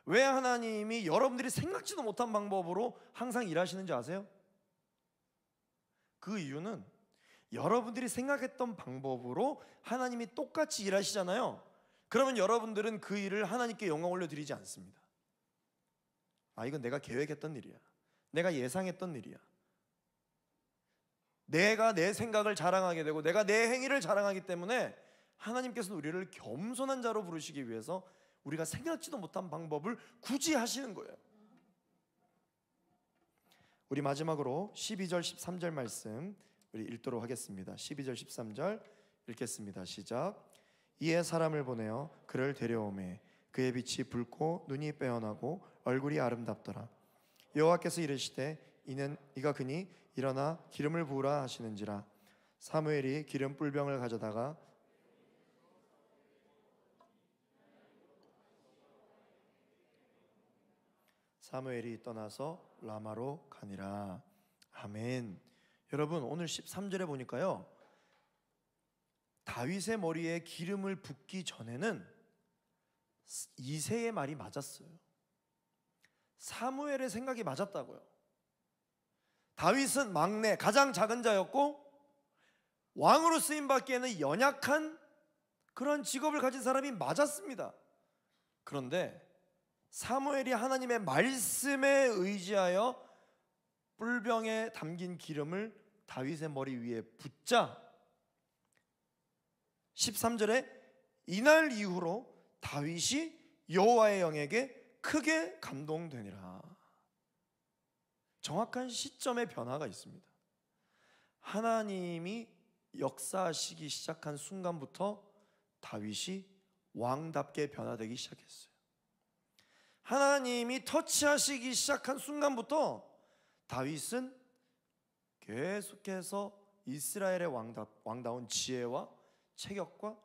왜 하나님이 여러분들이 생각지도 못한 방법으로 항상 일하시는지 아세요? 그 이유는 여러분들이 생각했던 방법으로 하나님이 똑같이 일하시잖아요. 그러면 여러분들은 그 일을 하나님께 영광 올려드리지 않습니다. 이건 내가 계획했던 일이야, 내가 예상했던 일이야, 내가 내 생각을 자랑하게 되고 내가 내 행위를 자랑하기 때문에 하나님께서는 우리를 겸손한 자로 부르시기 위해서 우리가 생각지도 못한 방법을 굳이 하시는 거예요. 우리 마지막으로 12절 13절 말씀 우리 읽도록 하겠습니다. 12절 13절 읽겠습니다. 시작. 이에 사람을 보내어 그를 데려오매 그의 빛이 붉고 눈이 빼어나고 얼굴이 아름답더라. 여호와께서 이르시되 이가 그니 일어나 기름을 부으라 하시는지라. 사무엘이 기름 뿔병을 가져다가 사무엘이 떠나서 라마로 가니라. 아멘. 여러분, 오늘 13절에 보니까요, 다윗의 머리에 기름을 붓기 전에는 이새의 말이 맞았어요. 사무엘의 생각이 맞았다고요. 다윗은 막내, 가장 작은 자였고 왕으로 쓰임받기에는 연약한 그런 직업을 가진 사람이 맞았습니다. 그런데 사무엘이 하나님의 말씀에 의지하여 뿔병에 담긴 기름을 다윗의 머리 위에 붓자 13절에 이날 이후로 다윗이 여호와의 영에게 크게 감동되니라. 정확한 시점의 변화가 있습니다. 하나님이 역사하시기 시작한 순간부터 다윗이 왕답게 변화되기 시작했어요. 하나님이 터치하시기 시작한 순간부터 다윗은 계속해서 이스라엘의 왕다운 지혜와 체격과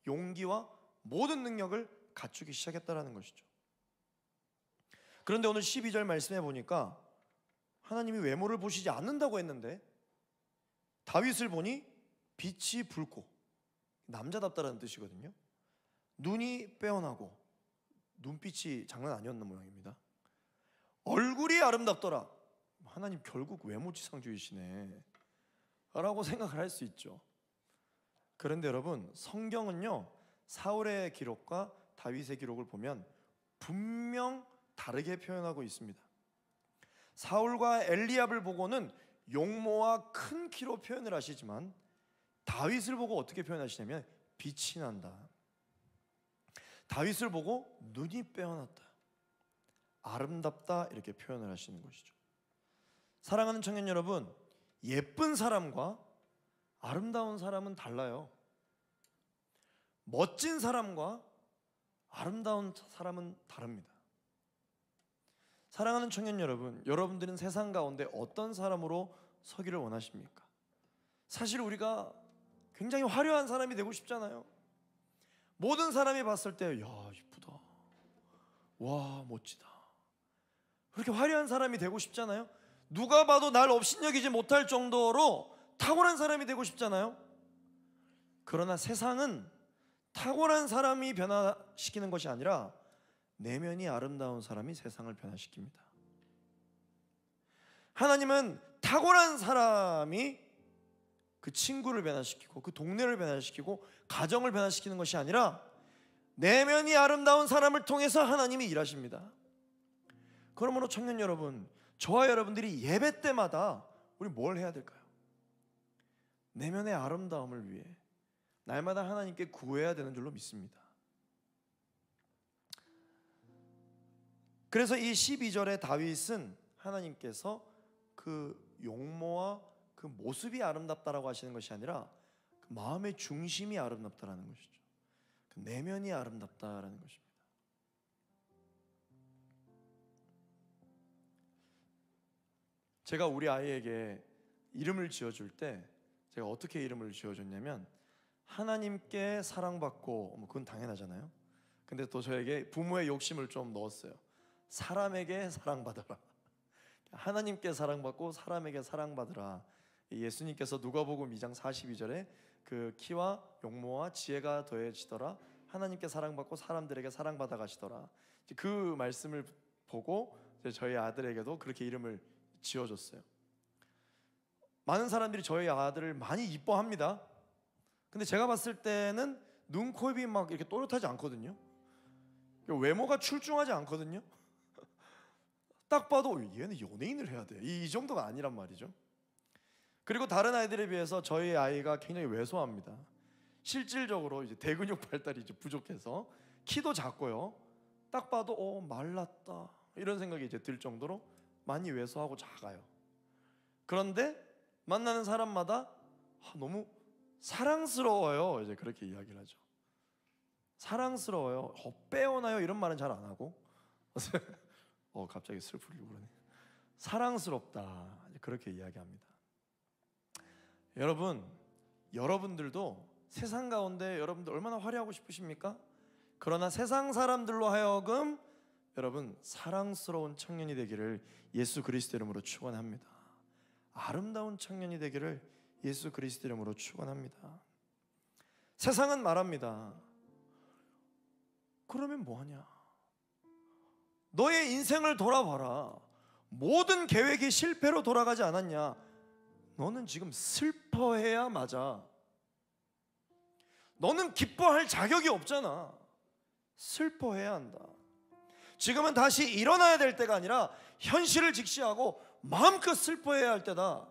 용기와 모든 능력을 갖추기 시작했다는 것이죠. 그런데 오늘 12절 말씀해 보니까 하나님이 외모를 보시지 않는다고 했는데 다윗을 보니 빛이 붉고, 남자답다라는 뜻이거든요. 눈이 빼어나고, 눈빛이 장난 아니었는 모양입니다. 얼굴이 아름답더라. 하나님 결국 외모지상주의시네 라고 생각을 할 수 있죠. 그런데 여러분, 성경은요, 사울의 기록과 다윗의 기록을 보면 분명 다르게 표현하고 있습니다. 사울과 엘리압을 보고는 용모와 큰 키로 표현을 하시지만 다윗을 보고 어떻게 표현하시냐면 빛이 난다, 다윗을 보고 눈이 빼어났다, 아름답다, 이렇게 표현을 하시는 것이죠. 사랑하는 청년 여러분, 예쁜 사람과 아름다운 사람은 달라요. 멋진 사람과 아름다운 사람은 다릅니다. 사랑하는 청년 여러분, 여러분들은 세상 가운데 어떤 사람으로 서기를 원하십니까? 사실 우리가 굉장히 화려한 사람이 되고 싶잖아요. 모든 사람이 봤을 때 야, 이쁘다, 와, 멋지다, 그렇게 화려한 사람이 되고 싶잖아요. 누가 봐도 날 업신여기지 못할 정도로 탁월한 사람이 되고 싶잖아요. 그러나 세상은 탁월한 사람이 변화시키는 것이 아니라 내면이 아름다운 사람이 세상을 변화시킵니다. 하나님은 탁월한 사람이 그 친구를 변화시키고 그 동네를 변화시키고 가정을 변화시키는 것이 아니라 내면이 아름다운 사람을 통해서 하나님이 일하십니다. 그러므로 청년 여러분, 저와 여러분들이 예배 때마다 우리 뭘 해야 될까요? 내면의 아름다움을 위해 날마다 하나님께 구해야 되는 줄로 믿습니다. 그래서 이 12절에 다윗은 하나님께서 그 용모와 그 모습이 아름답다라고 하시는 것이 아니라 그 마음의 중심이 아름답다라는 것이죠. 그 내면이 아름답다라는 것입니다. 제가 우리 아이에게 이름을 지어줄 때 제가 어떻게 이름을 지어줬냐면, 하나님께 사랑받고, 그건 당연하잖아요. 근데 또 저에게 부모의 욕심을 좀 넣었어요. 사람에게 사랑받아라. 하나님께 사랑받고 사람에게 사랑받으라. 예수님께서 누가복음 2장 42절에 그 키와 용모와 지혜가 더해지더라, 하나님께 사랑받고 사람들에게 사랑받아 가시더라. 그 말씀을 보고 저희 아들에게도 그렇게 이름을 지어줬어요. 많은 사람들이 저희 아들을 많이 이뻐합니다. 근데 제가 봤을 때는 눈, 코, 입이 막 이렇게 또렷하지 않거든요. 외모가 출중하지 않거든요. 딱 봐도 얘는 연예인을 해야 돼, 이 정도가 아니란 말이죠. 그리고 다른 아이들에 비해서 저희 아이가 굉장히 왜소합니다. 실질적으로 이제 대근육 발달이 이제 부족해서 키도 작고요. 딱 봐도 말랐다 이런 생각이 이제 들 정도로 많이 왜소하고 작아요. 그런데 만나는 사람마다 너무 사랑스러워요, 이제 그렇게 이야기를 하죠. 사랑스러워요. 빼어나요 이런 말은 잘 안 하고 갑자기 슬프게 그러네. 사랑스럽다, 그렇게 이야기합니다. 여러분들도 세상 가운데 여러분들 얼마나 화려하고 싶으십니까? 그러나 세상 사람들로 하여금 여러분 사랑스러운 청년이 되기를 예수 그리스도 이름으로 축원합니다. 아름다운 청년이 되기를 예수 그리스도 이름으로 축원합니다. 세상은 말합니다. 그러면 뭐하냐? 너의 인생을 돌아봐라. 모든 계획이 실패로 돌아가지 않았냐? 너는 지금 슬퍼해야 맞아. 너는 기뻐할 자격이 없잖아. 슬퍼해야 한다. 지금은 다시 일어나야 될 때가 아니라 현실을 직시하고 마음껏 슬퍼해야 할 때다.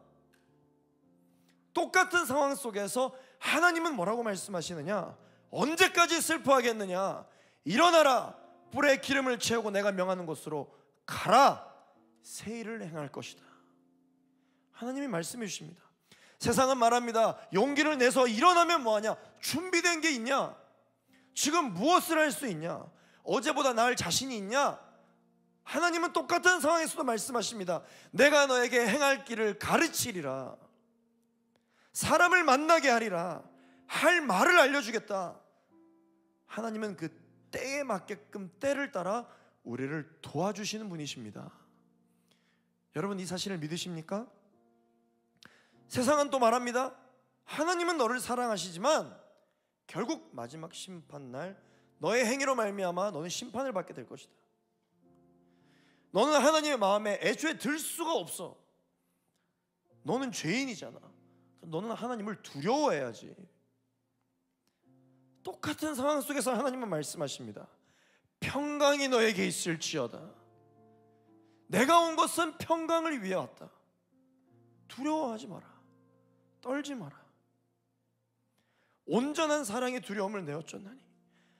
똑같은 상황 속에서 하나님은 뭐라고 말씀하시느냐? 언제까지 슬퍼하겠느냐? 일어나라. 뿔에 기름을 채우고 내가 명하는 곳으로 가라. 새 일을 행할 것이다. 하나님이 말씀해 주십니다. 세상은 말합니다. 용기를 내서 일어나면 뭐하냐? 준비된 게 있냐? 지금 무엇을 할 수 있냐? 어제보다 나을 자신이 있냐? 하나님은 똑같은 상황에서도 말씀하십니다. 내가 너에게 행할 길을 가르치리라. 사람을 만나게 하리라. 할 말을 알려주겠다. 하나님은 그 때에 맞게끔 때를 따라 우리를 도와주시는 분이십니다. 여러분, 이 사실을 믿으십니까? 세상은 또 말합니다. 하나님은 너를 사랑하시지만 결국 마지막 심판날 너의 행위로 말미암아 너는 심판을 받게 될 것이다. 너는 하나님의 마음에 애초에 들 수가 없어. 너는 죄인이잖아. 너는 하나님을 두려워해야지. 똑같은 상황 속에서 하나님은 말씀하십니다. 평강이 너에게 있을지어다. 내가 온 것은 평강을 위해 왔다. 두려워하지 마라. 떨지 마라. 온전한 사랑의 두려움을 내어줬나니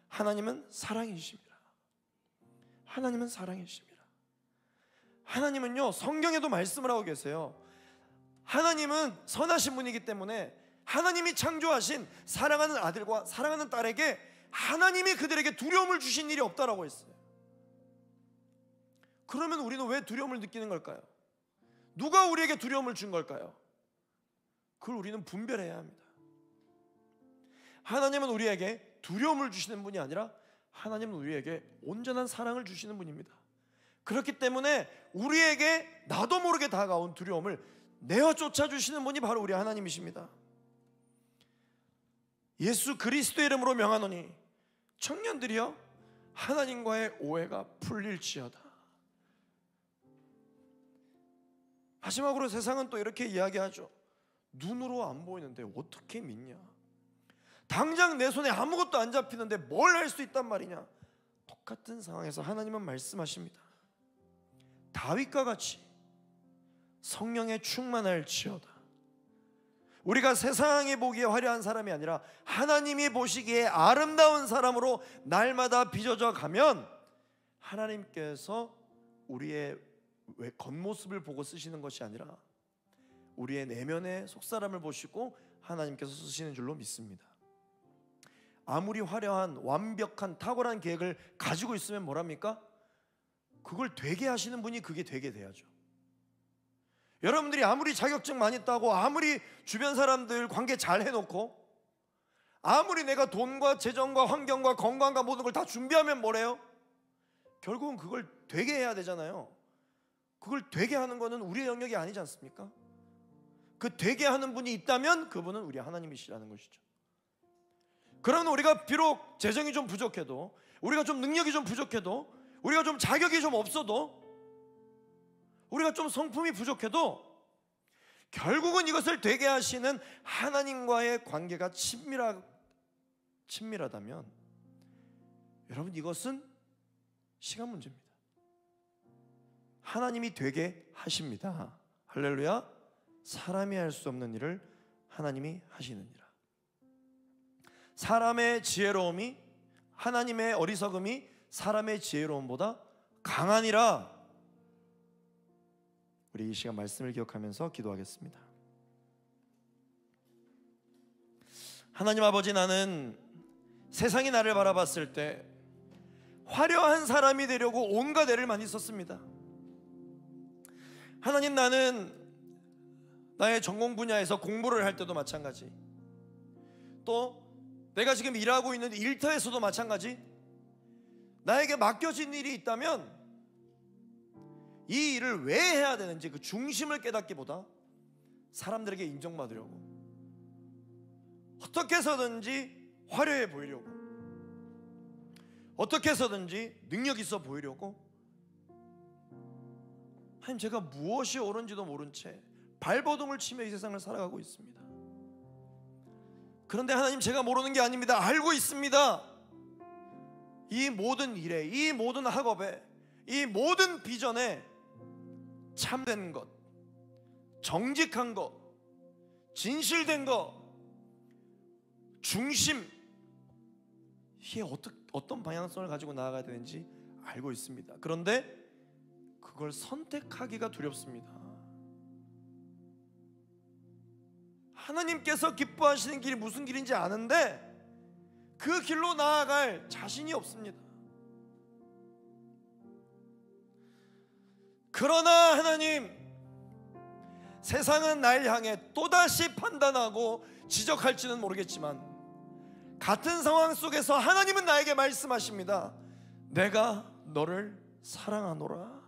하나님은 사랑이십니다. 하나님은 사랑이십니다. 하나님은요, 성경에도 말씀을 하고 계세요. 하나님은 선하신 분이기 때문에 하나님이 창조하신 사랑하는 아들과 사랑하는 딸에게 하나님이 그들에게 두려움을 주신 일이 없다라고 했어요. 그러면 우리는 왜 두려움을 느끼는 걸까요? 누가 우리에게 두려움을 준 걸까요? 그걸 우리는 분별해야 합니다. 하나님은 우리에게 두려움을 주시는 분이 아니라 하나님은 우리에게 온전한 사랑을 주시는 분입니다. 그렇기 때문에 우리에게 나도 모르게 다가온 두려움을 내어 쫓아주시는 분이 바로 우리 하나님이십니다. 예수 그리스도의 이름으로 명하노니 청년들이여 하나님과의 오해가 풀릴지어다. 마지막으로 세상은 또 이렇게 이야기하죠. 눈으로 안 보이는데 어떻게 믿냐? 당장 내 손에 아무것도 안 잡히는데 뭘 할 수 있단 말이냐? 똑같은 상황에서 하나님은 말씀하십니다. 다윗과 같이 성령에 충만할지어다. 우리가 세상에 보기에 화려한 사람이 아니라 하나님이 보시기에 아름다운 사람으로 날마다 빚어져 가면 하나님께서 우리의 겉모습을 보고 쓰시는 것이 아니라 우리의 내면의 속사람을 보시고 하나님께서 쓰시는 줄로 믿습니다. 아무리 화려한 완벽한 탁월한 계획을 가지고 있으면 뭐랍니까? 그걸 되게 하시는 분이 그게 되게 돼야죠. 여러분들이 아무리 자격증 많이 따고 아무리 주변 사람들 관계 잘 해놓고 아무리 내가 돈과 재정과 환경과 건강과 모든 걸 다 준비하면 뭐래요? 결국은 그걸 되게 해야 되잖아요. 그걸 되게 하는 거는 우리의 영역이 아니지 않습니까? 그 되게 하는 분이 있다면 그분은 우리 하나님이시라는 것이죠. 그러면 우리가 비록 재정이 좀 부족해도, 우리가 좀 능력이 좀 부족해도, 우리가 좀 자격이 좀 없어도, 우리가 좀 성품이 부족해도 결국은 이것을 되게 하시는 하나님과의 관계가 친밀하다면 여러분, 이것은 시간 문제입니다. 하나님이 되게 하십니다. 할렐루야. 사람이 할 수 없는 일을 하나님이 하시느니라. 사람의 지혜로움이, 하나님의 어리석음이 사람의 지혜로움보다 강하니라. 우리 이 시간 말씀을 기억하면서 기도하겠습니다. 하나님 아버지, 나는 세상이 나를 바라봤을 때 화려한 사람이 되려고 온갖 애를 많이 썼습니다. 하나님, 나는 나의 전공 분야에서 공부를 할 때도 마찬가지, 또 내가 지금 일하고 있는 일터에서도 마찬가지, 나에게 맡겨진 일이 있다면 이 일을 왜 해야 되는지 그 중심을 깨닫기보다 사람들에게 인정받으려고, 어떻게 해서든지 화려해 보이려고, 어떻게 해서든지 능력 있어 보이려고, 하나님, 제가 무엇이 옳은지도 모른 채 발버둥을 치며 이 세상을 살아가고 있습니다. 그런데 하나님, 제가 모르는 게 아닙니다. 알고 있습니다. 이 모든 일에, 이 모든 학업에, 이 모든 비전에 참된 것, 정직한 것, 진실된 것, 중심, 이게 어떤 방향성을 가지고 나아가야 되는지 알고 있습니다. 그런데 그걸 선택하기가 두렵습니다. 하나님께서 기뻐하시는 길이 무슨 길인지 아는데 그 길로 나아갈 자신이 없습니다. 그러나 하나님, 세상은 날 향해 또다시 판단하고 지적할지는 모르겠지만 같은 상황 속에서 하나님은 나에게 말씀하십니다. 내가 너를 사랑하노라.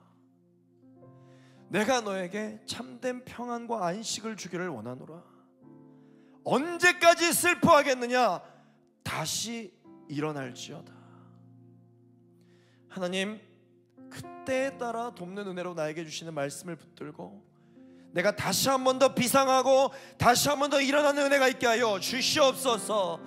내가 너에게 참된 평안과 안식을 주기를 원하노라. 언제까지 슬퍼하겠느냐? 다시 일어날지어다. 하나님, 그때에 따라 돕는 은혜로 나에게 주시는 말씀을 붙들고 내가 다시 한 번 더 비상하고 다시 한 번 더 일어나는 은혜가 있게 하여 주시옵소서.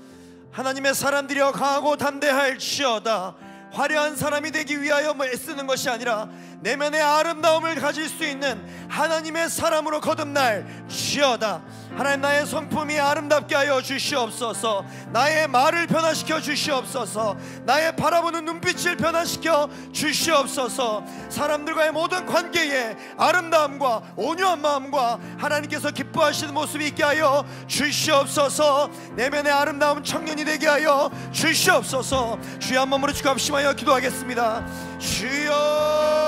하나님의 사람들이여 강하고 담대할지어다. 화려한 사람이 되기 위하여 애쓰는 것이 아니라 내면의 아름다움을 가질 수 있는 하나님의 사람으로 거듭날 지어다. 하나님, 나의 성품이 아름답게 하여 주시옵소서. 나의 말을 변화시켜 주시옵소서. 나의 바라보는 눈빛을 변화시켜 주시옵소서. 사람들과의 모든 관계에 아름다움과 온유한 마음과 하나님께서 기뻐하시는 모습이 있게 하여 주시옵소서. 내면의 아름다운 청년이 되게 하여 주시옵소서. 주여, 한 몸으로 주갑심하여 기도하겠습니다. 주여,